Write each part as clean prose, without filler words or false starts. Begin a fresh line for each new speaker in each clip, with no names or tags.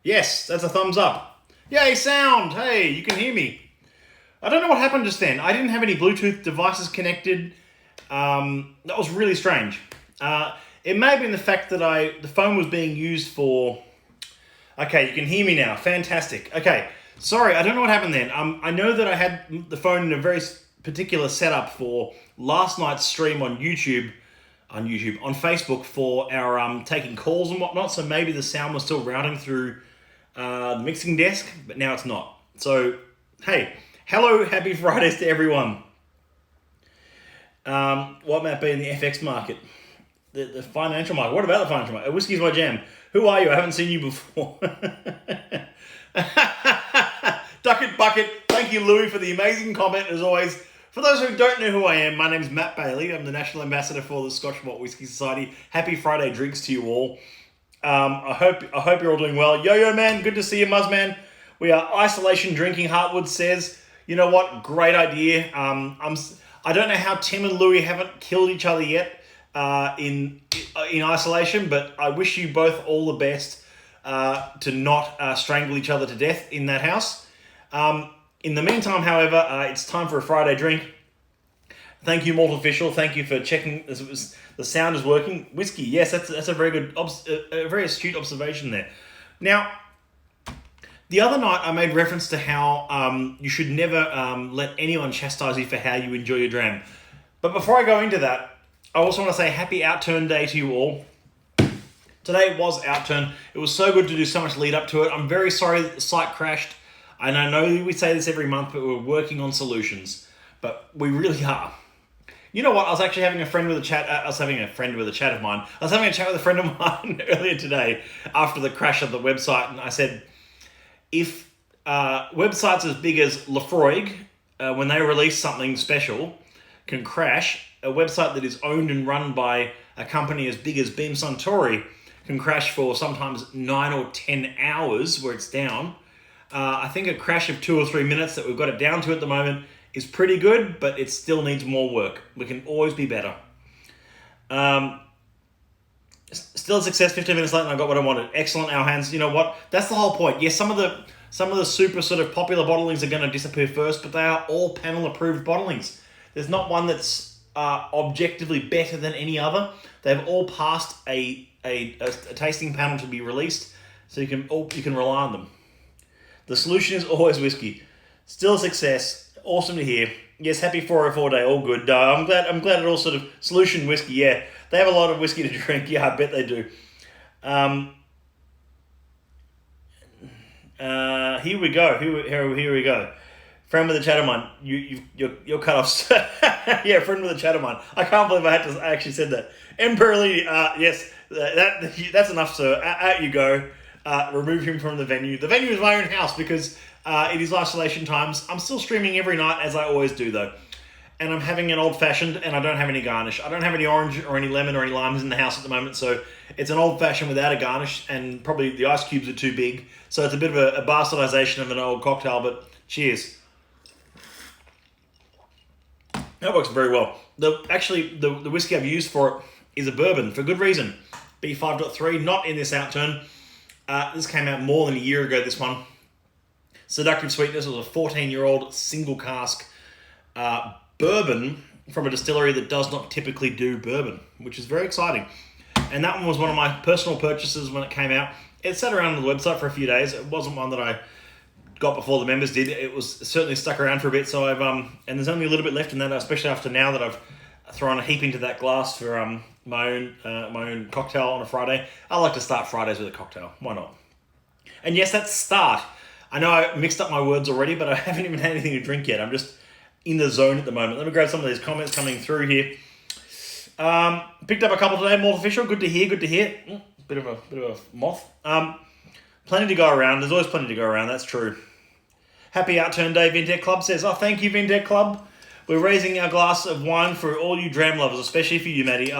Yes, that's a thumbs up. Yay, sound! Hey, you can hear me. I don't know what happened just then. I didn't have any Bluetooth devices connected. That was really strange. It may have been the fact that the phone was being used for... Okay, you can hear me now. Fantastic. Okay, sorry, I don't know what happened then. I know that I had the phone in a very particular setup for last night's stream on Facebook for our taking calls and whatnot, so maybe the sound was still routing through the mixing desk, but now it's not. So, hey, hello, happy Fridays to everyone. What might be in the FX market? The financial market. What about the financial market? Whiskey's my jam. Who are you? I haven't seen you before. Ducket Bucket. Thank you, Louis, for the amazing comment, as always. For those who don't know who I am, my name's Matt Bailey. I'm the National Ambassador for the Scotch Malt Whisky Society. Happy Friday drinks to you all. I hope you're all doing well. Yo-Yo Man, good to see you, Muzzman. We are isolation drinking, Hartwood says. You know what? Great idea. I don't know how Tim and Louis haven't killed each other yet in isolation, but I wish you both all the best to not strangle each other to death in that house. In the meantime, however, it's time for a Friday drink. Thank you, Malt Official. Thank you for checking. The sound is working. Whiskey, yes, that's a very good, a very astute observation there. Now, the other night I made reference to how you should never let anyone chastise you for how you enjoy your dram. But before I go into that, I also want to say happy Outturn Day to you all. Today was Outturn. It was so good to do so much lead up to it. I'm very sorry that the site crashed. And I know we say this every month, but we're working on solutions. But we really are. You know what? I was actually having a friend with a chat. I was having a chat with a friend of mine earlier today after the crash of the website. And I said, if websites as big as Lefroy, when they release something special, can crash, a website that is owned and run by a company as big as Beam Suntory can crash for sometimes 9 or 10 hours where it's down. I think a crash of 2 or 3 minutes that we've got it down to at the moment is pretty good, but it still needs more work. We can always be better. Still a success, 15 minutes late and I got what I wanted. Excellent, our hands. You know what? That's the whole point. Yes, some of the super sort of popular bottlings are going to disappear first, but they are all panel approved bottlings. There's not one that's objectively better than any other. They've all passed a tasting panel to be released, so you can rely on them. The solution is always whiskey. Still a success. Awesome to hear. Yes, happy 404 day. All good. I'm glad it all sort of solution whiskey. Yeah, they have a lot of whiskey to drink. Yeah, I bet they do. Here we go. Here we go. Friend with a chat of mine. You're cut off. Yeah, friend with a chat of mine. I can't believe I actually said that. Emperor Lee. Yes, that's enough, sir. Out you go. Remove him from the venue. The venue is my own house because it is isolation times. I'm still streaming every night, as I always do, though. And I'm having an old-fashioned, and I don't have any garnish. I don't have any orange or any lemon or any limes in the house at the moment, so it's an old-fashioned without a garnish, and probably the ice cubes are too big. So it's a bit of a bastardization of an old cocktail, but cheers. That works very well. The whiskey I've used for it is a bourbon, for good reason. B5.3, not in this Outturn. This came out more than a year ago, this one. Seductive Sweetness was a 14-year-old single cask bourbon from a distillery that does not typically do bourbon, which is very exciting. And that one was one of my personal purchases when it came out. It sat around on the website for a few days. It wasn't one that I got before the members did. It was certainly stuck around for a bit, so I've and there's only a little bit left in that, especially after now that I've thrown a heap into that glass for my own cocktail on a Friday. I like to start Fridays with a cocktail. Why not? And yes, that's start. I know I mixed up my words already, but I haven't even had anything to drink yet. I'm just in the zone at the moment. Let me grab some of these comments coming through here. Picked up a couple today. Malt Official, good to hear. Bit of a moth. Plenty to go around. There's always plenty to go around. That's true. Happy Outturn Day, Vintec Club says. Oh, thank you, Vintec Club. We're raising our glass of wine for all you dram lovers, especially for you, Maddie.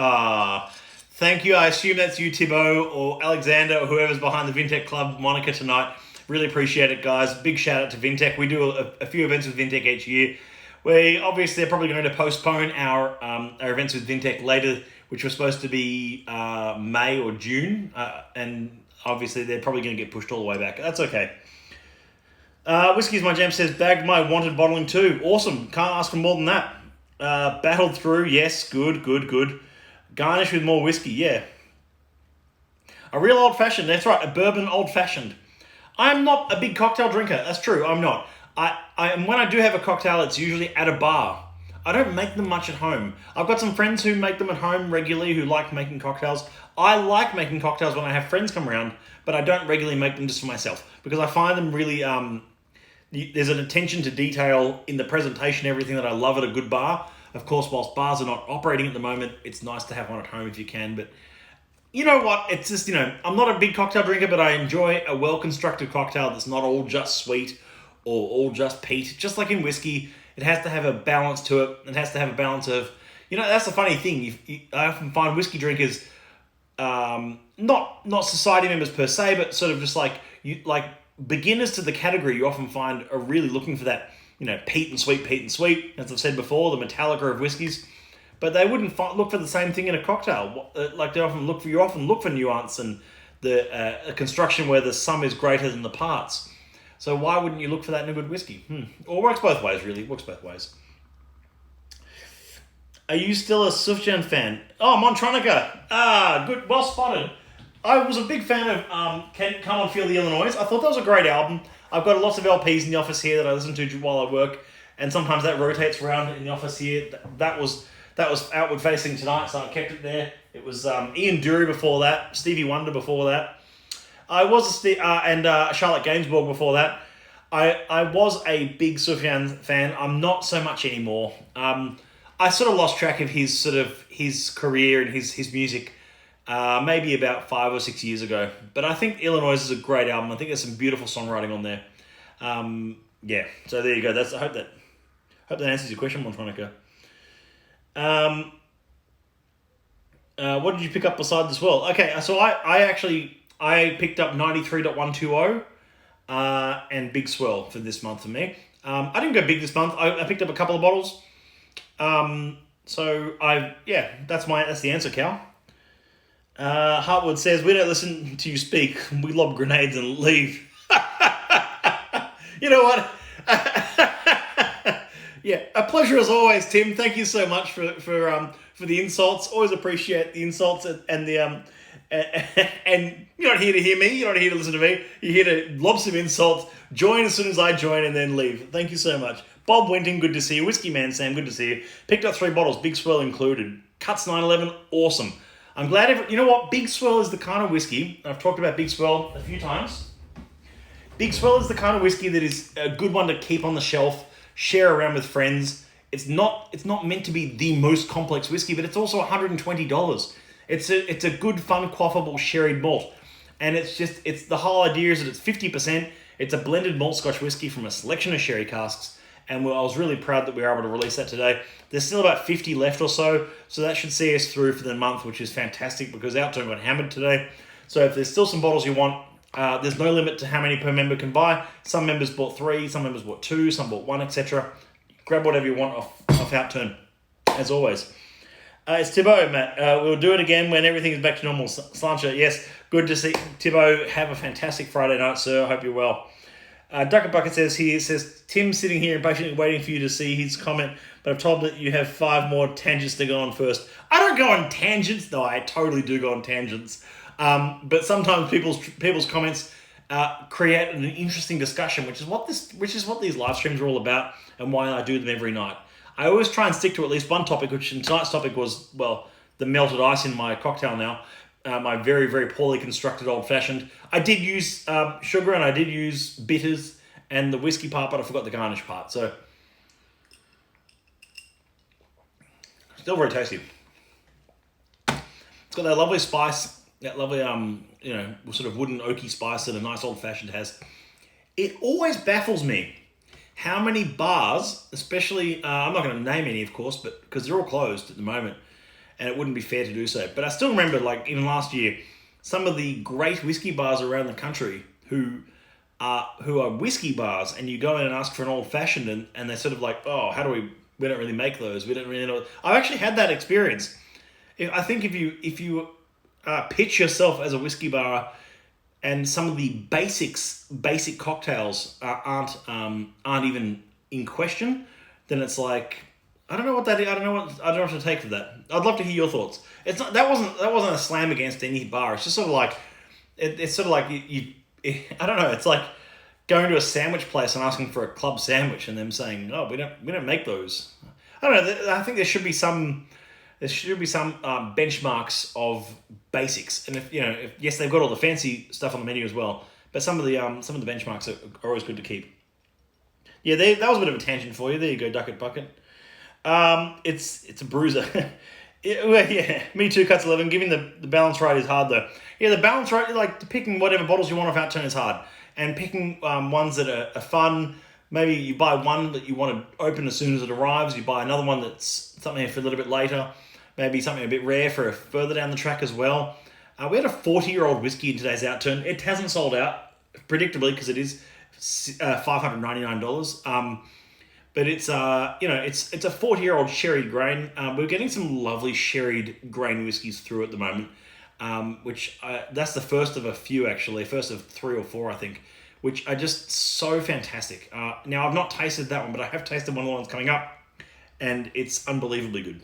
Thank you. I assume that's you, Thibaut, or Alexander, or whoever's behind the Vintec Club moniker tonight. Really appreciate it, guys. Big shout out to Vintec. We do a few events with Vintec each year. We obviously are probably going to postpone our events with Vintec later, which were supposed to be May or June, and obviously they're probably going to get pushed all the way back. That's okay. Whiskey's My Jam says, bagged my wanted bottling too. Awesome. Can't ask for more than that. Battled through. Yes. Good. Garnish with more whiskey. Yeah. A real old-fashioned. That's right. A bourbon old-fashioned. I'm not a big cocktail drinker. That's true. I'm not. When I do have a cocktail, it's usually at a bar. I don't make them much at home. I've got some friends who make them at home regularly who like making cocktails. I like making cocktails when I have friends come around, but I don't regularly make them just for myself because I find them really... there's an attention to detail in the presentation, everything that I love at a good bar. Of course, whilst bars are not operating at the moment, it's nice to have one at home if you can. But you know what? It's just, I'm not a big cocktail drinker, but I enjoy a well-constructed cocktail that's not all just sweet or all just peat. Just like in whiskey, it has to have a balance to it. It has to have a balance of, that's the funny thing. I often find whiskey drinkers, not society members per se, but sort of just like beginners to the category, you often find are really looking for that, peat and sweet, as I've said before, the Metallica of whiskies. But they wouldn't look for the same thing in a cocktail. Like you often look for nuance and a construction where the sum is greater than the parts. So why wouldn't you look for that in a good whiskey? Or it works both ways, really. It works both ways. Are you still a Sufjan fan? Oh, Montronica. Good, well spotted. I was a big fan of Come On Feel the Illinois. I thought that was a great album. I've got lots of LPs in the office here that I listen to while I work, and sometimes that rotates around in the office here. That was outward facing tonight, so I kept it there. It was Ian Dury before that, Stevie Wonder before that. I was and Charlotte Gainsbourg before that. I was a big Sufjan fan. I'm not so much anymore. I sort of lost track of his career and his music. Maybe about 5 or 6 years ago. But I think Illinois is a great album. I think there's some beautiful songwriting on there. Yeah, so there you go. I hope that answers your question, Montronica. What did you pick up beside this? Well, okay, so I picked up 93.120 and Big Swell for this month for me. I didn't go big this month. I picked up a couple of bottles. That's the answer, Cal. Hartwood says, we don't listen to you speak. We lob grenades and leave. You know what? Yeah, a pleasure as always, Tim. Thank you so much for the insults. Always appreciate the insults and the and you're not here to hear me. You're not here to listen to me. You're here to lob some insults. Join as soon as I join and then leave. Thank you so much. Bob Winton, good to see you. Whiskey Man Sam, good to see you. Picked up 3 bottles, Big Swell included. Cuts 911, awesome. I'm glad you know what? Big Swell is the kind of whiskey, I've talked about Big Swell a few times. Big Swell is the kind of whiskey that is a good one to keep on the shelf, share around with friends. It's not meant to be the most complex whiskey, but it's also $120. It's a good, fun, quaffable sherried malt. And it's the whole idea is that it's 50%. It's a blended malt Scotch whiskey from a selection of sherry casks. And I was really proud that we were able to release that today. There's still about 50 left or so that should see us through for the month, which is fantastic because Outturn got hammered today. So if there's still some bottles you want, there's no limit to how many per member can buy. Some members bought 3, some members bought 2, some bought 1, etc. Grab whatever you want off Outturn, as always. It's Thibaut, Matt. We'll do it again when everything is back to normal. Slancher, yes, good to see Thibaut. Have a fantastic Friday night, sir. I hope you're well. Ducker Bucket says, Tim's sitting here impatiently waiting for you to see his comment, but I've told him that you have 5 more tangents to go on first. I don't go on tangents. No, I totally do go on tangents. But sometimes people's comments create an interesting discussion, which is what these live streams are all about and why I do them every night. I always try and stick to at least one topic, which in tonight's topic was, the melted ice in my cocktail now. My very, very poorly constructed old-fashioned. I did use sugar and I did use bitters and the whiskey part, but I forgot the garnish part. So, still very tasty. It's got that lovely spice, that lovely, sort of wooden oaky spice that a nice old-fashioned has. It always baffles me how many bars, especially, I'm not going to name any, of course, but because they're all closed at the moment, and it wouldn't be fair to do so. But I still remember, even last year, some of the great whiskey bars around the country who are whiskey bars, and you go in and ask for an old-fashioned, and they're sort of like, oh, we don't really make those. We don't really know. I've actually had that experience. I think if you pitch yourself as a whiskey bar, and some of the basic cocktails aren't even in question, then it's like I don't know what that is. I don't know what to take for that. I'd love to hear your thoughts. It's not that wasn't a slam against any bar. It's just sort of like it's sort of like I don't know. It's like going to a sandwich place and asking for a club sandwich and them saying, "Oh, we don't make those." I don't know. I think there should be some benchmarks of basics, and if yes, they've got all the fancy stuff on the menu as well, but some of the benchmarks are always good to keep. Yeah, that was a bit of a tangent for you. There you go, Ducket Bucket. It's a bruiser. Yeah, me too. Cuts 11. Giving the balance right is hard though. Yeah, the balance right, like picking whatever bottles you want off Outturn is hard, and picking ones that are fun. Maybe you buy one that you want to open as soon as it arrives. You buy another one that's something for a little bit later. Maybe something a bit rare for further down the track as well. We had a 40-year-old whiskey in today's Outturn. It hasn't sold out, predictably, because it is $599. But it's it's a 40-year-old sherry grain. We're getting some lovely sherried grain whiskies through at the moment, which that's the first of a few actually, first of 3 or 4 I think, which are just so fantastic. Now I've not tasted that one, but I have tasted one of the ones coming up, and it's unbelievably good.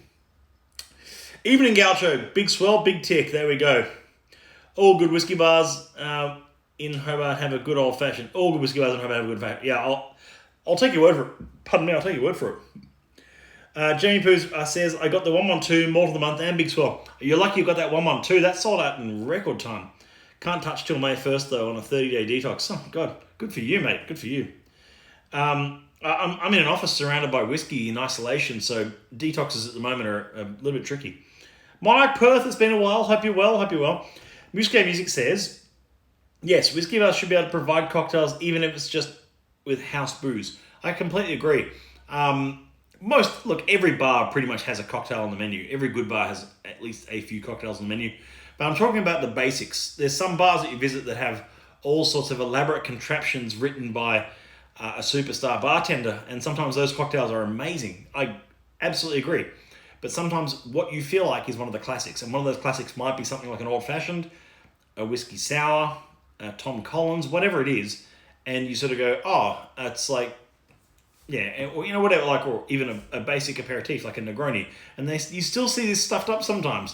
Evening Gaucho, big swell, big tick. There we go. All good whiskey bars in Hobart have a good old fashioned. All good whiskey bars in Hobart have a good fashioned. Yeah, I'll take your word for it. Pardon me, I'll take your word for it. Jamie Poos says, I got the 112 Malt of the Month and Big Swell. You're lucky you got that 112. That sold out in record time. Can't touch till May 1st, though, on a 30-day detox. Oh, God. Good for you, mate. Good for you. I'm in an office surrounded by whiskey in isolation, so detoxes at the moment are a little bit tricky. Monarch Perth, it's been a while. Hope you're well. Muscat Music says, yes, whiskey bars should be able to provide cocktails even if it's just with house booze. I completely agree. Every bar pretty much has a cocktail on the menu. Every good bar has at least a few cocktails on the menu. But I'm talking about the basics. There's some bars that you visit that have all sorts of elaborate contraptions written by a superstar bartender, and sometimes those cocktails are amazing. I absolutely agree. But sometimes what you feel like is one of the classics, and one of those classics might be something like an old-fashioned, a whiskey sour, a Tom Collins, whatever it is, and you sort of go, oh, it's like, yeah, or whatever, like, or even a basic aperitif like a Negroni, and you still see this stuffed up sometimes,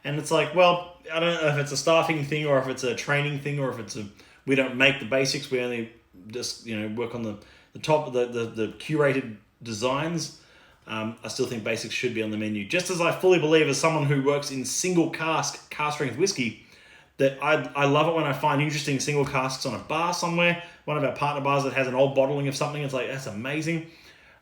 and it's like, well, I don't know if it's a staffing thing or if it's a training thing or if it's we don't make the basics, we only just work on the top of the curated designs. I still think basics should be on the menu, just as I fully believe, as someone who works in single cask strength whiskey, that I love it when I find interesting single casks on a bar somewhere, one of our partner bars that has an old bottling of something. It's like, that's amazing.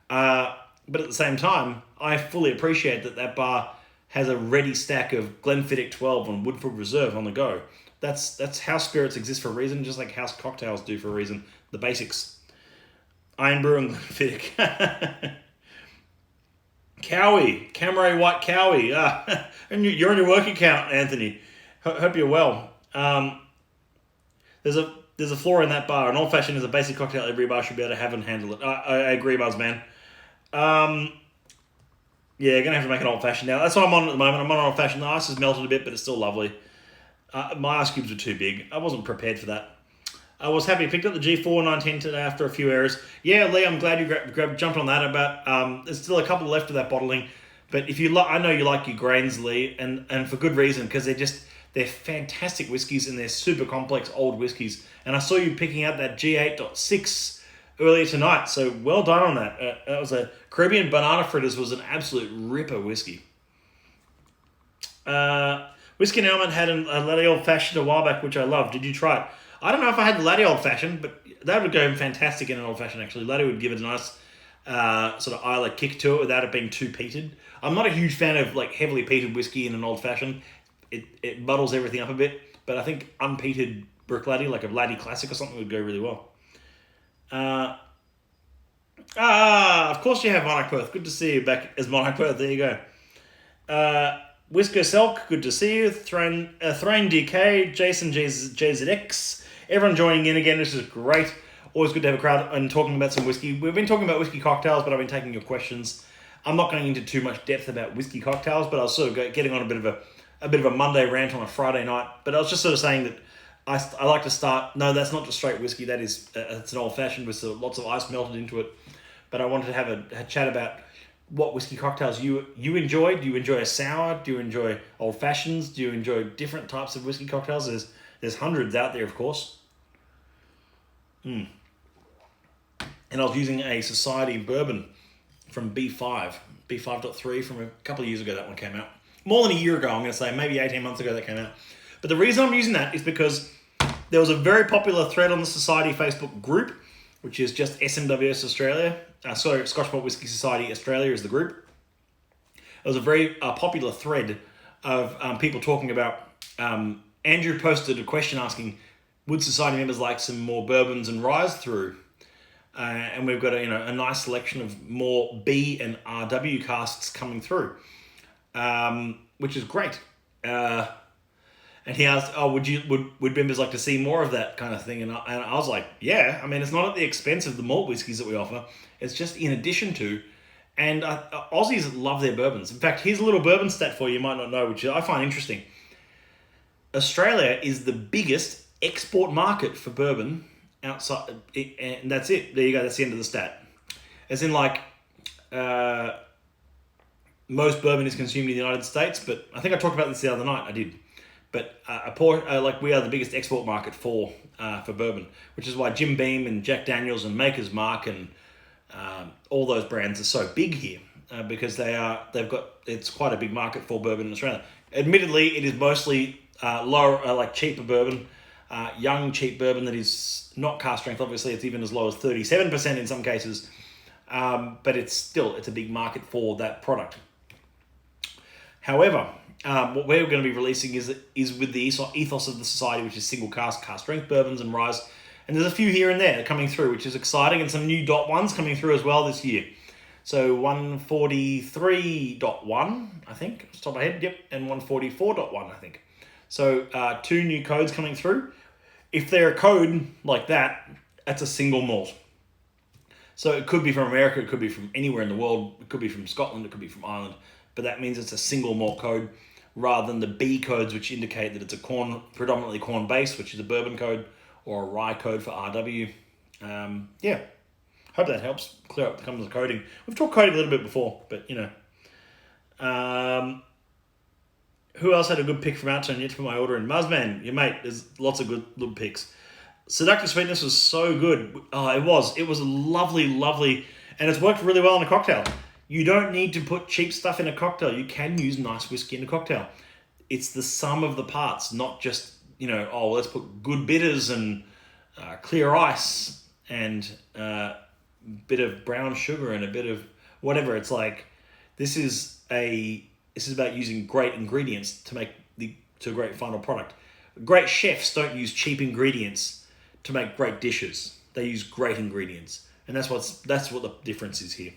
But at the same time, I fully appreciate that bar has a ready stack of Glenfiddich 12 on Woodford Reserve on the go. That's how spirits exist for a reason, just like house cocktails do for a reason. The basics. Iron Brew and Glenfiddich. Cowie. Camaret White Cowie. And you're on your work account, Anthony. Hope you're well. There's a flaw in that bar. An old-fashioned is a basic cocktail every bar should be able to have and handle it. I agree, Buzzman. Yeah, going to have to make an old-fashioned now. That's what I'm on at the moment. I'm on an old-fashioned. The ice has melted a bit, but it's still lovely. My ice cubes were too big. I wasn't prepared for that. I was happy. Picked up the G4 910 today after a few errors. Yeah, Lee, I'm glad you jumped on that. About there's still a couple left of that bottling, but if you I know you like your grains, Lee, and for good reason, because they're fantastic whiskies and they're super complex old whiskies. And I saw you picking out that G8.6 earlier tonight, so well done on that. That was a Caribbean Banana Fritters was an absolute ripper whiskey. Whiskey and Element had a latte old fashioned a while back, which I love. Did you try it? I don't know if I had the latte old fashioned, but that would go fantastic in an old fashioned. Actually, latte would give it a nice sort of Isla kick to it without it being too peated. I'm not a huge fan of like heavily peated whiskey in an old fashioned. It muddles everything up a bit, but I think unpeated brick latte, like a latte classic or something, would go really well. Of course you have Monarch Perth. Good to see you back as Monarch Perth. There you go. Whisker Selk, good to see you. Thrain DK, Jason JZX, everyone joining in again. This is great. Always good to have a crowd and talking about some whiskey. We've been talking about whiskey cocktails, but I've been taking your questions. I'm not going into too much depth about whiskey cocktails, but I was sort of getting on a bit of a Monday rant on a Friday night. But I was just sort of saying that I like to start. No, that's not just straight whiskey. That is it's an old fashioned with lots of ice melted into it. But I wanted to have a chat about what whiskey cocktails you enjoy. Do you enjoy a sour? Do you enjoy old fashions? Do you enjoy different types of whiskey cocktails? There's hundreds out there, of course. And I was using a Society bourbon from B5.3 from a couple of years ago. That one came out. More than a year ago, I'm going to say, maybe 18 months ago that came out. But the reason I'm using that is because there was a very popular thread on the Society Facebook group, which is just SMWS Australia. Scotch Malt Whisky Society Australia is the group. It was a very popular thread of people talking about. Andrew posted a question asking, would Society members like some more bourbons and ryes through? And we've got a nice selection of more B and RW casks coming through, which is great. And he asked, would members like to see more of that kind of thing? And I was like, yeah. I mean, it's not at the expense of the malt whiskies that we offer. It's just in addition to. And Aussies love their bourbons. In fact, here's a little bourbon stat for you might not know, which I find interesting. Australia is the biggest export market for bourbon outside, and that's it. There you go. That's the end of the stat. As in, like, most bourbon is consumed in the United States, but I think I talked about this the other night. I did. But we are the biggest export market for bourbon, which is why Jim Beam and Jack Daniels and Maker's Mark and all those brands are so big here because it's quite a big market for bourbon in Australia. Admittedly, it is mostly lower, cheaper bourbon, young cheap bourbon that is not cask strength. Obviously, it's even as low as 37% in some cases, but it's a big market for that product. However, what we're going to be releasing is with the ethos of the Society, which is single cask strength bourbons and ryes. And there's a few here and there coming through, which is exciting, and some new .1s coming through as well this year. So 143.1, I think, off the top of my head, yep, and 144.1, I think. So 2 new codes coming through. If they're a code like that, that's a single malt. So it could be from America, it could be from anywhere in the world, it could be from Scotland, it could be from Ireland, but that means it's a single malt code, rather than the B codes, which indicate that it's a predominantly corn base, which is a bourbon code, or a rye code for RW. Hope that helps clear up the comes of coding. We've talked coding a little bit before, but who else had a good pick from Outturn yet to put my order in? Muzzman, your mate. There's lots of good little picks. Seductive Sweetness was so good. Oh, it was. It was a lovely, and it's worked really well in a cocktail. You don't need to put cheap stuff in a cocktail. You can use nice whiskey in a cocktail. It's the sum of the parts, not just, let's put good bitters and clear ice and a bit of brown sugar and a bit of whatever. It's like, this is about using great ingredients to make to a great final product. Great chefs don't use cheap ingredients to make great dishes. They use great ingredients. And that's what the difference is here.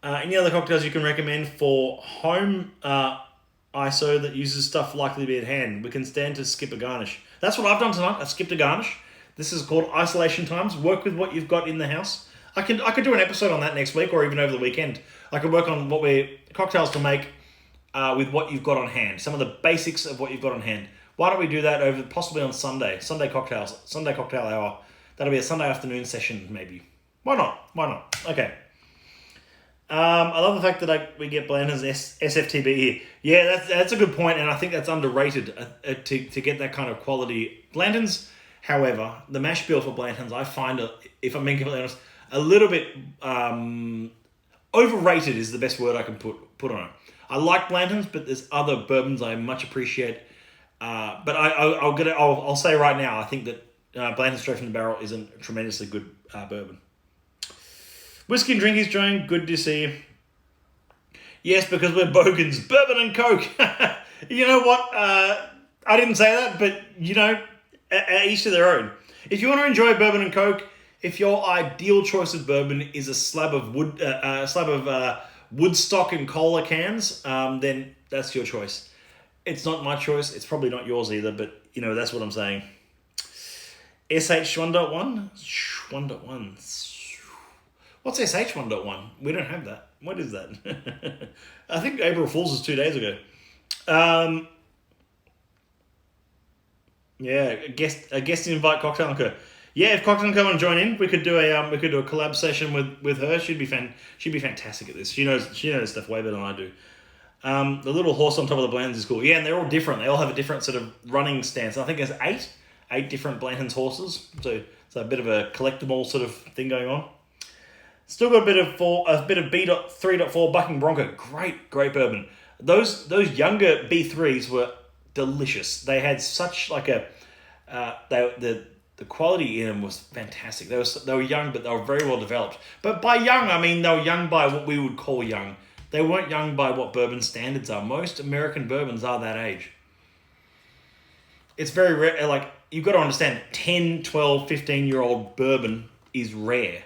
Any other cocktails you can recommend for home ISO that uses stuff likely to be at hand? We can stand to skip a garnish. That's what I've done tonight. I've skipped a garnish. This is called isolation times. Work with what you've got in the house. I could do an episode on that next week or even over the weekend. I could work on cocktails to make with what you've got on hand. Some of the basics of what you've got on hand. Why don't we do that possibly on Sunday? Sunday cocktail hour. That'll be a Sunday afternoon session maybe. Why not? Okay. I love the fact that we get Blanton's SFTB here. Yeah, that's a good point, and I think that's underrated to get that kind of quality. Blanton's, however, the mash bill for Blanton's, I find, if I'm being completely honest, a little bit overrated is the best word I can put on it. I like Blanton's, but there's other bourbons I much appreciate. But I'll say right now, I think that Blanton's Straight from the Barrel is a tremendously good bourbon. Whiskey and Drinkies, Joan, good to see you. Yes, because we're bogans. Bourbon and Coke. You know what? I didn't say that, but, each to their own. If you want to enjoy bourbon and Coke, if your ideal choice of bourbon is a slab of Woodstock and cola cans, then that's your choice. It's not my choice. It's probably not yours either, but, that's what I'm saying. SH 1.1? 1.1. What's SH 1.1? We don't have that. What is that? I think April Fool's was 2 days ago. Yeah, a guest invite cocktail anchor. Yeah, if Cocktail can come and join in, we could do a collab session with her. She'd be fantastic at this. She knows stuff way better than I do. The little horse on top of the Blandons is cool. Yeah, and they're all different. They all have a different sort of running stance. I think there's eight different Blandons horses. So it's a bit of a collectible sort of thing going on. Still got a bit of B.3.4 Bucking Bronco. Great bourbon. Those younger B3s were delicious. They had such like a the quality in them was fantastic. They were young, but they were very well developed. But by young, I mean they were young by what we would call young. They weren't young by what bourbon standards are. Most American bourbons are that age. It's very rare. Like, you've got to understand, 10, 12, 15-year-old bourbon is rare.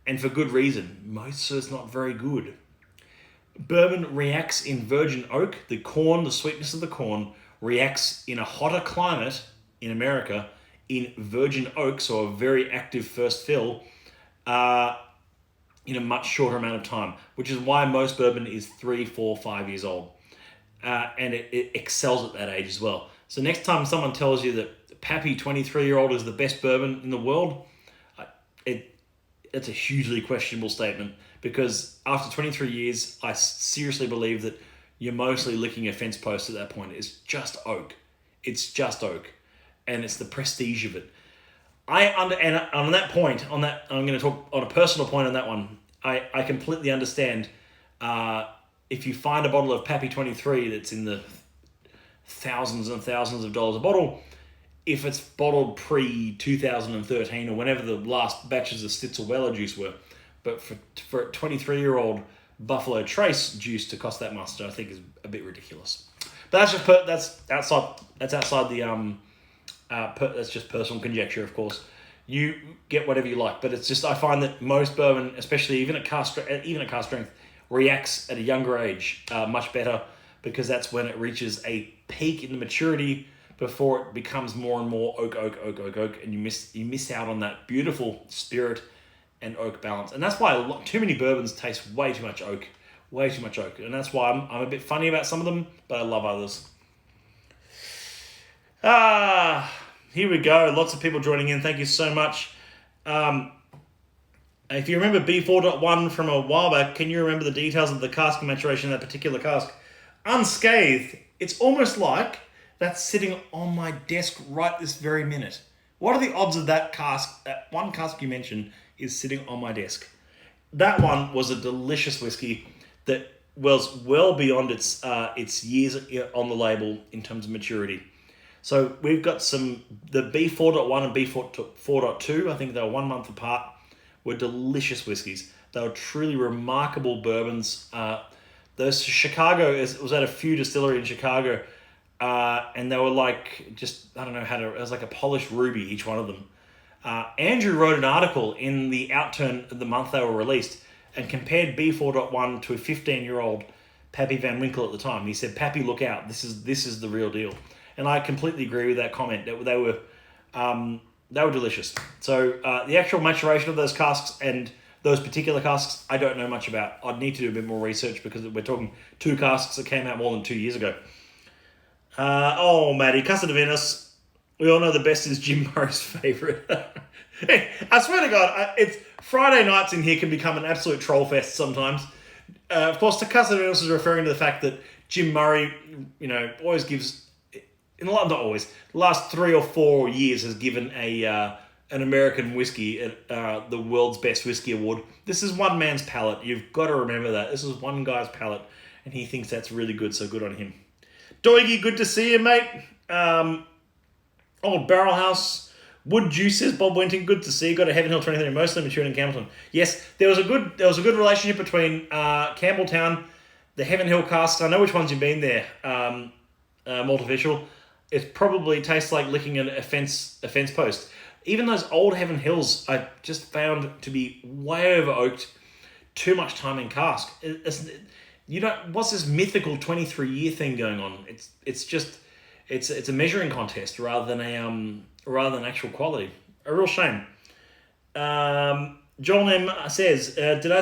And for good reason. Most of it's not very good. Bourbon reacts in virgin oak. The sweetness of the corn, reacts in a hotter climate in America in virgin oak, so a very active first fill, in a much shorter amount of time, which is why most bourbon is 3, 4, 5 years old. And it excels at that age as well. So next time someone tells you that Pappy 23-year-old is the best bourbon in the world, it's a hugely questionable statement, because after 23 years, I seriously believe that you're mostly licking a fence post at that point. It's just oak. It's just oak. And it's the prestige of it. And on that point, I'm going to talk on a personal point on that one. I completely understand. If you find a bottle of Pappy 23 that's in the thousands and thousands of dollars a bottle, if it's bottled pre-2013 or whenever the last batches of Stitzel-Weller juice were, but for a 23-year-old Buffalo Trace juice to cost that much, I think is a bit ridiculous. But that's outside the that's just personal conjecture, of course. You get whatever you like, but it's just, I find that most bourbon, especially even at cask strength, reacts at a younger age much better, because that's when it reaches a peak in the maturity before it becomes more and more oak, and you miss out on that beautiful spirit and oak balance. And that's why too many bourbons taste way too much oak, and that's why I'm a bit funny about some of them, but I love others. Here we go. Lots of people joining in. Thank you so much. If you remember B4.1 from a while back, can you remember the details of the cask maturation of that particular cask? Unscathed. It's almost like that's sitting on my desk right this very minute. What are the odds of that cask, that one cask you mentioned, is sitting on my desk? That one was a delicious whiskey that was well beyond its years on the label in terms of maturity. So we've got the B4.1 and B4.2, I think they were 1 month apart, were delicious whiskies. They were truly remarkable bourbons. Those Chicago, it was at a few distillery in Chicago, and they were like, just, I don't know how to, it was like a polished ruby, each one of them. Andrew wrote an article in the Outturn the month they were released and compared B4.1 to a 15-year-old Pappy Van Winkle at the time. He said, Pappy, look out, this is the real deal. And I completely agree with that comment. They were delicious. So the actual maturation of those casks and those particular casks, I don't know much about. I'd need to do a bit more research, because we're talking 2 casks that came out more than 2 years ago. Matty, Casa de Venus. We all know the best is Jim Murray's favourite. Hey, I swear to God, it's Friday nights in here can become an absolute troll fest sometimes. Of course, the Casa de Venus is referring to the fact that Jim Murray, always gives, not always, the last 3 or 4 years has given an American whiskey the world's best whiskey award. This is one man's palate. You've got to remember that. This is one guy's palate, and he thinks that's really good, so good on him. Doigy, good to see you, mate. Old Barrel House. Wood Juices, Bob Winting, good to see you. Got a Heaven Hill 23, mostly matured in Campbelltown. Yes, there was a good relationship between Campbelltown, the Heaven Hill casks. I know which ones you've been there, Multificial. It probably tastes like licking a fence post. Even those old Heaven Hills, I just found to be way over oaked. Too much time in cask. What's this mythical 23-year thing going on? It's a measuring contest rather than actual quality. A real shame. Joel M says, did I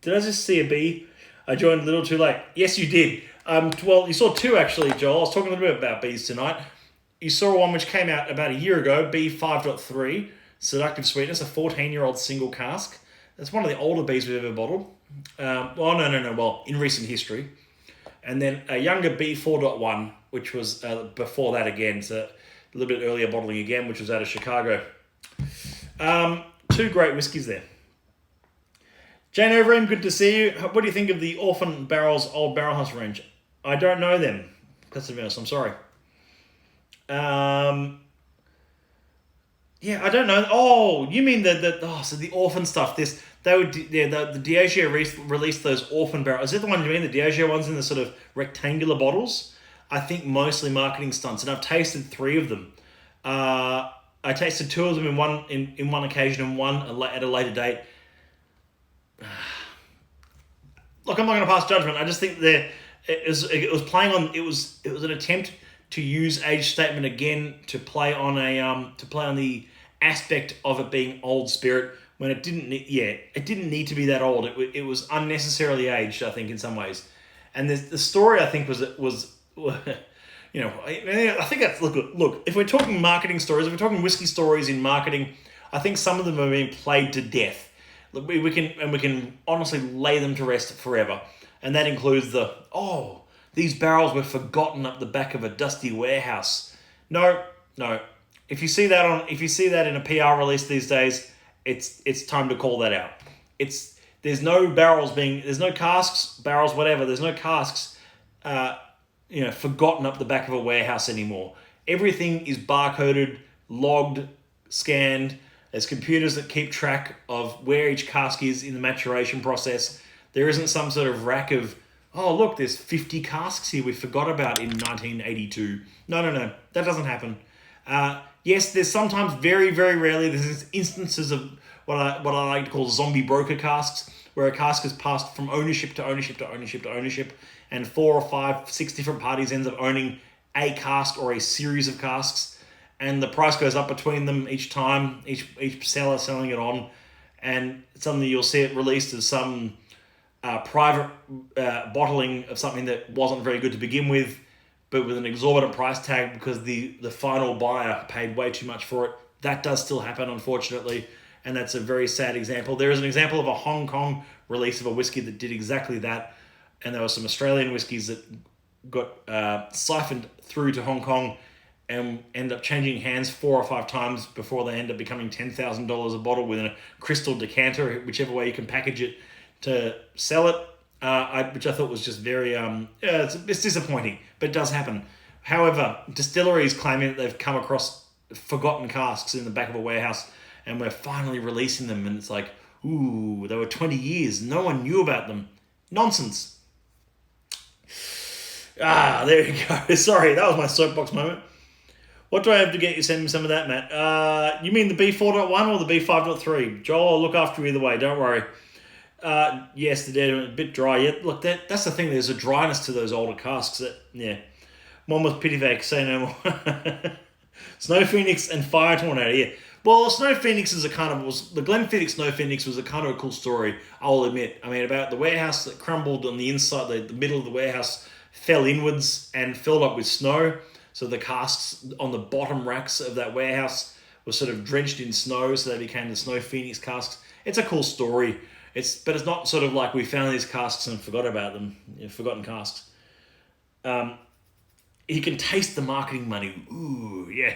just see a B? I joined a little too late. Yes, you did. Well, you saw 2 actually, Joel. I was talking a little bit about bees tonight. you saw one which came out about a year ago, B5.3, Seductive Sweetness, a 14-year-old single cask. That's one of the older beers we've ever bottled. Well, in recent history. And then a younger B4.1, which was before that again, so a little bit earlier bottling again, which was out of Chicago. Two great whiskies there. Jane Overeem, good to see you. What do you think of the Orphan Barrels Old Barrel House range? I don't know them. That's to be honest, I'm sorry. Yeah, I don't know. Oh, you mean so the orphan stuff? The Diageo released those orphan barrels. Is that the one you mean? The Diageo ones in the sort of rectangular bottles? I think mostly marketing stunts, and I've tasted 3 of them. I tasted 2 of them in one occasion and one at a later date. Look, I'm not going to pass judgment. I just think it was playing on. It was an attempt to use age statement again to play on the aspect of it being old spirit when it didn't. It didn't need to be that old. It was unnecessarily aged, I think, in some ways. And the story, I think, was I think that's look. If we're talking marketing stories, if we're talking whiskey stories in marketing, I think some of them are being played to death. We can honestly lay them to rest forever, and that includes these barrels were forgotten up the back of a dusty warehouse. No. If you see that in a PR release these days, it's time to call that out. There's no casks, barrels, whatever. There's no casks, forgotten up the back of a warehouse anymore. Everything is barcoded, logged, scanned. There's computers that keep track of where each cask is in the maturation process. There isn't some sort of rack of, oh, look, there's 50 casks here we forgot about in 1982. No. That doesn't happen. Yes, there's sometimes, very, very rarely, there's instances of what I like to call zombie broker casks, where a cask is passed from ownership to ownership to ownership to ownership, and 4 or 5, 6 different parties ends up owning a cask or a series of casks. And the price goes up between them each time, each seller selling it on. And suddenly you'll see it released as some private bottling of something that wasn't very good to begin with, but with an exorbitant price tag because the final buyer paid way too much for it. That does still happen, unfortunately, and that's a very sad example. There is an example of a Hong Kong release of a whiskey that did exactly that, and there were some Australian whiskies that got siphoned through to Hong Kong and end up changing hands 4 or 5 times before they end up becoming $10,000 a bottle with a crystal decanter, whichever way you can package it to sell it, which I thought was just very, it's disappointing, but it does happen. However, distilleries claiming that they've come across forgotten casks in the back of a warehouse and we're finally releasing them, and it's like, ooh, they were 20 years, no one knew about them. Nonsense. There you go. Sorry, that was my soapbox moment. What do I have to get you? Send me some of that, Matt. You mean the B4.1 or the B5.3? Joel, I'll look after you either way. Don't worry. Yes, they're a bit dry. Yeah, look, that's the thing. There's a dryness to those older casks. One was Pityvac, say no more. Snow Phoenix and Fire Tornado, yeah. Well, Snow Phoenix is the Glenfiddich Snow Phoenix was a kind of a cool story, I will admit. I mean, about the warehouse that crumbled on the inside, the middle of the warehouse fell inwards and filled up with snow. So the casks on the bottom racks of that warehouse were sort of drenched in snow, so they became the Snow Phoenix casks. It's a cool story. But it's not sort of like we found these casks and forgot about them, forgotten casks. You can taste the marketing money. Ooh, yeah.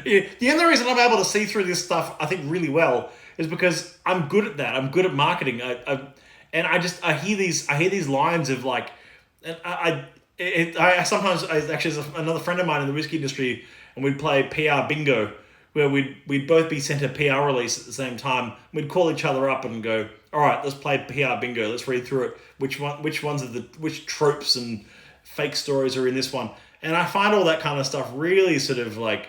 The only reason I'm able to see through this stuff, I think, really well, is because I'm good at that. I'm good at marketing. I hear these lines of like, and there's another friend of mine in the whiskey industry, and we'd play PR bingo, where we'd both be sent a PR release at the same time. We'd call each other up and go, all right, let's play PR bingo. Let's read through it. Which tropes and fake stories are in this one? And I find all that kind of stuff really sort of like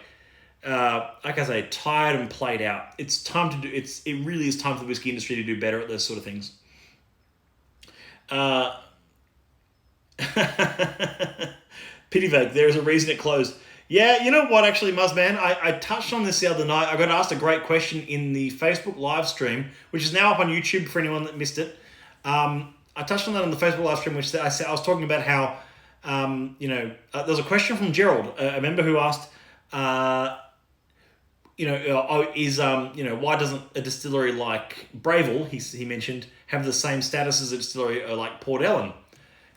I say, tired and played out. It's time to do. It really is time for the whiskey industry to do better at those sort of things. Pityvac, there's a reason it closed. Yeah, you know what, actually, Muzzman, I touched on this the other night. I got asked a great question in the Facebook live stream, which is now up on YouTube for anyone that missed it. I touched on that on the Facebook live stream, which I was talking about how There's a question from Gerald, a member who asked, why doesn't a distillery like Brayville, he mentioned, have the same status as a distillery like Port Ellen?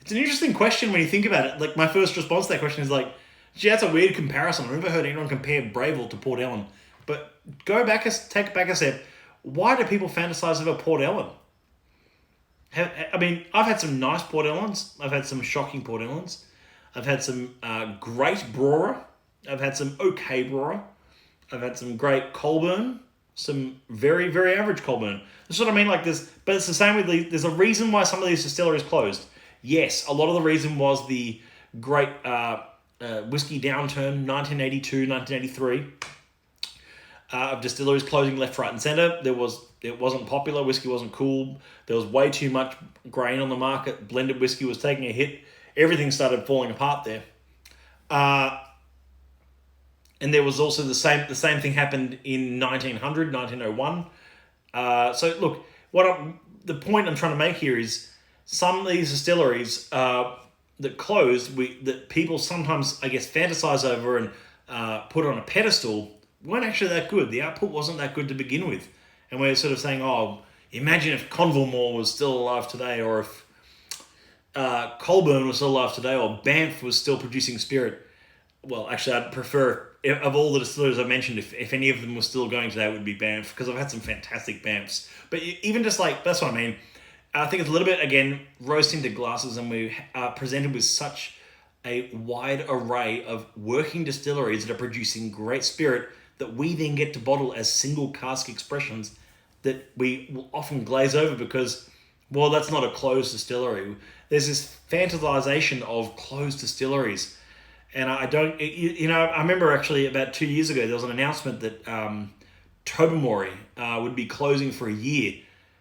It's an interesting question when you think about it. Like, my first response to that question is like, gee, that's a weird comparison. I've never heard anyone compare Brayville to Port Ellen. But take it back a step. Why do people fantasize over Port Ellen? I've had some nice Port Ellens. I've had some shocking Port Ellens. I've had some great Brewer. I've had some okay Brewer. I've had some great Colburn. Some very, very average Colburn. That's what I mean. Like this, but it's the same with there's a reason why some of these distilleries closed. Yes, a lot of the reason was the great whiskey downturn, 1982, 1983, of distilleries closing left, right, and centre. It wasn't popular. Whiskey wasn't cool. There was way too much grain on the market. Blended whiskey was taking a hit. Everything started falling apart there. And there was also the same thing happened in 1900, 1901. So look, the point I'm trying to make here is some of these distilleries that closed, that people sometimes, I guess, fantasize over and put on a pedestal, weren't actually that good. The output wasn't that good to begin with. And we're sort of saying, oh, imagine if Conville was still alive today, or if Colburn was still alive today, or Banff was still producing spirit. Well, actually, I'd prefer, of all the distilleries I mentioned, if any of them were still going today, it would be Banff, because I've had some fantastic Banffs. But even just like, that's what I mean. I think it's a little bit, again, rose-tinted glasses, and we are presented with such a wide array of working distilleries that are producing great spirit that we then get to bottle as single cask expressions that we will often glaze over because, well, that's not a closed distillery. There's this fantasization of closed distilleries. And I remember actually about 2 years ago, there was an announcement that Tobermory would be closing for a year.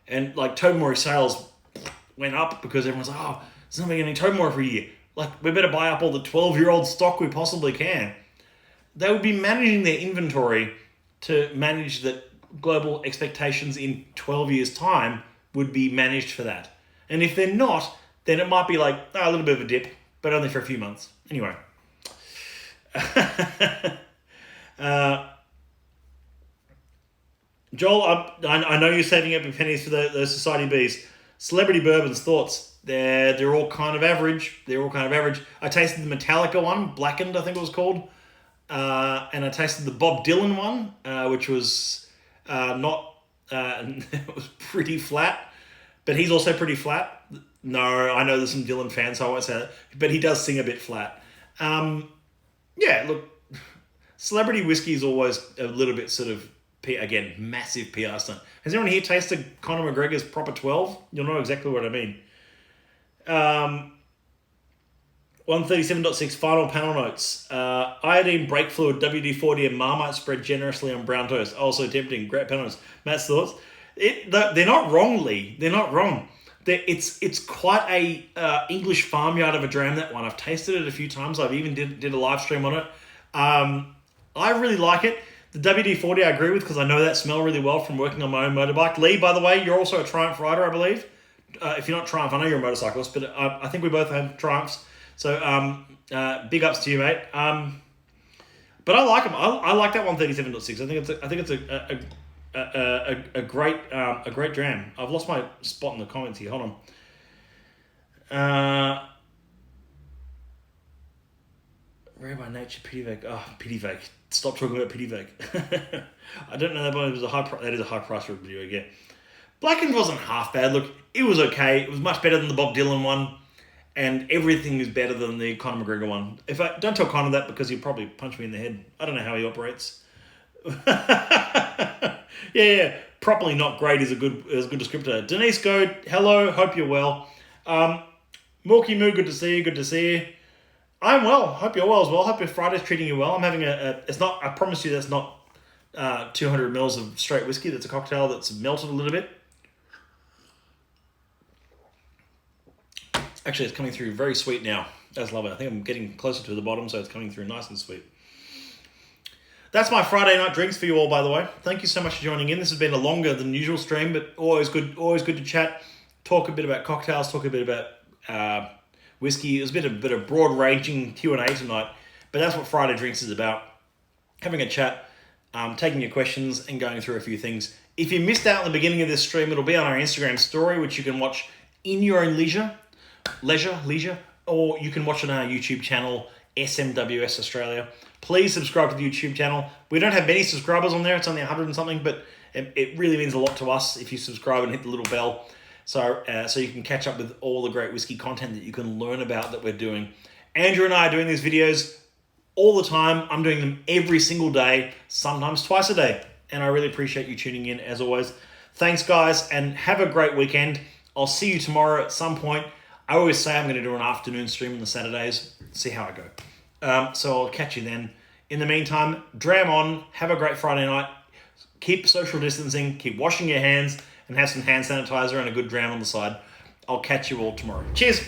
And like Tobermory sales went up because everyone's like, oh, there's not going to be any Tobermory for a year. Like, we better buy up all the 12-year-old stock we possibly can. They would be managing their inventory to manage that global expectations in 12 years' time would be managed for that. And if they're not, then it might be like a little bit of a dip, but only for a few months. Anyway. Joel, I know you're saving up your pennies for those Society Bs. Celebrity bourbons, thoughts? They're all kind of average. I tasted the Metallica one, Blackened, I think it was called. And I tasted the Bob Dylan one, which was it was pretty flat. But he's also pretty flat. No, I know there's some Dylan fans, so I won't say that. But he does sing a bit flat. Yeah, look, celebrity whiskey is always a little bit sort of, again, massive PR stunt. Has anyone here tasted Conor McGregor's Proper 12? You'll know exactly what I mean. 137.6 final panel notes. Iodine, brake fluid, WD-40 and Marmite spread generously on brown toast. Also tempting. Great panel notes. Matt's thoughts? They're not wrong, Lee. They're not wrong. It's quite a English farmyard of a dram, that one. I've tasted it a few times. I've even did a live stream on it. I really like it. The WD-40 I agree with because I know that smell really well from working on my own motorbike. Lee, by the way, you're also a Triumph rider, I believe. If you're not Triumph, I know you're a motorcyclist, but I think we both have Triumphs. So big ups to you, mate. But I like them. I like that 137.6. I think it's a great dram. I've lost my spot in the comments here. Hold on. Rare by nature, Pityvac. Oh, Pityvac. Stop talking about Pityvac. I don't know that, but it was that is a high price for a video again. Blackened wasn't half bad. Look, it was okay. It was much better than the Bob Dylan one, and everything is better than the Conor McGregor one. If I don't tell Conor that, because he'll probably punch me in the head. I don't know how he operates. Yeah. Properly not great is a good descriptor. Denise Goad, hello. Hope you're well. Morky Moo, good to see you. I'm well. Hope you're well as well. Hope your Friday's treating you well. I'm having it's not, I promise you that's not 200 mils of straight whiskey. That's a cocktail that's melted a little bit. Actually, it's coming through very sweet now. That's lovely. I think I'm getting closer to the bottom, so it's coming through nice and sweet. That's my Friday night drinks for you all, by the way. Thank you so much for joining in. This has been a longer than usual stream, but always good to chat, talk a bit about cocktails, talk a bit about whiskey. It was a bit of broad-ranging Q&A tonight, but that's what Friday Drinks is about. Having a chat, taking your questions and going through a few things. If you missed out in the beginning of this stream, it'll be on our Instagram story, which you can watch in your own leisure, or you can watch it on our YouTube channel, SMWS Australia. Please subscribe to the YouTube channel. We don't have many subscribers on there. It's only 100 and something, but it really means a lot to us if you subscribe and hit the little bell. So you can catch up with all the great whiskey content that you can learn about that we're doing. Andrew and I are doing these videos all the time. I'm doing them every single day, sometimes twice a day. And I really appreciate you tuning in as always. Thanks guys, and have a great weekend. I'll see you tomorrow at some point. I always say I'm going to do an afternoon stream on the Saturdays. See how I go. So I'll catch you then. In the meantime, dram on. Have a great Friday night. Keep social distancing. Keep washing your hands. And have some hand sanitizer and a good dram on the side. I'll catch you all tomorrow. Cheers.